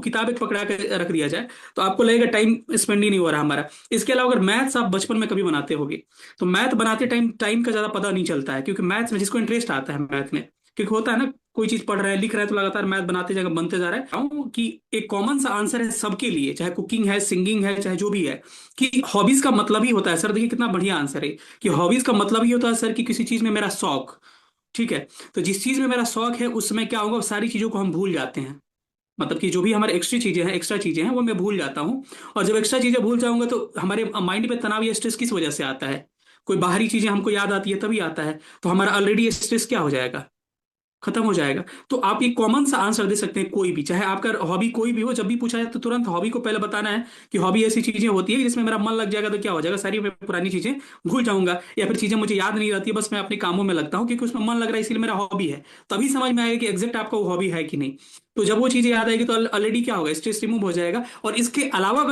किताबें पकड़ा के रख दिया जाए तो आपको लगेगा टाइम स्पेंड ही नहीं हो रहा हमारा। इसके अलावा अगर मैथ्स आप बचपन में कभी बनाते होगे तो मैथ बनाते टाइम टाइम का ज्यादा पता नहीं चलता है, क्योंकि मैथ्स में जिसको इंटरेस्ट आता है मैथ में, क्योंकि होता है ना कोई चीज पढ़ रहा है लिख रहा है तो लगातार मैथ बनाते जाएगा बनते जा रहा है। कि एक कॉमन सा आंसर है सबके लिए, चाहे कुकिंग है सिंगिंग है चाहे जो भी है, कि हॉबीज का मतलब ही होता है सर। देखिए कितना बढ़िया आंसर है कि हॉबीज का मतलब ही होता है सर कि किसी चीज में मेरा शौक, ठीक है। तो जिस चीज में मेरा शौक है उसमें क्या होगा, सारी चीजों को हम भूल जाते हैं। मतलब कि जो भी हमारे एक्स्ट्रा चीजें हैं वो मैं भूल जाता हूँ। और जब एक्स्ट्रा चीजें भूल जाऊंगा तो हमारे माइंड पे तनाव या स्ट्रेस किस वजह से आता है, कोई बाहरी चीजें हमको याद आती है तभी आता है। तो हमारा ऑलरेडी स्ट्रेस क्या हो जाएगा, खत्म हो जाएगा। तो आप ये कॉमन सा आंसर दे सकते हैं कोई भी, चाहे आपका हॉबी कोई भी हो, जब भी पूछा जाए तो तुरंत हॉबी को पहले बताना है कि हॉबी ऐसी चीजें होती है कि जिसमें मेरा मन लग जाएगा तो क्या हो जाएगा, सारी मैं पुरानी चीजें भूल जाऊंगा, या फिर चीजें मुझे याद नहीं रहती है, बस मैं अपने कामों में लगता हूँ क्योंकि उसमें मन लग रहा है इसीलिए मेरा हॉबी है। तभी समझ में आएगा कि एग्जैक्ट आपका वो हॉबी है कि नहीं। तो जब वो चीजें याद आएगी तो ऑलरेडी क्या होगा, स्ट्रेस रिमूव हो जाएगा। और इसके अलावा अगर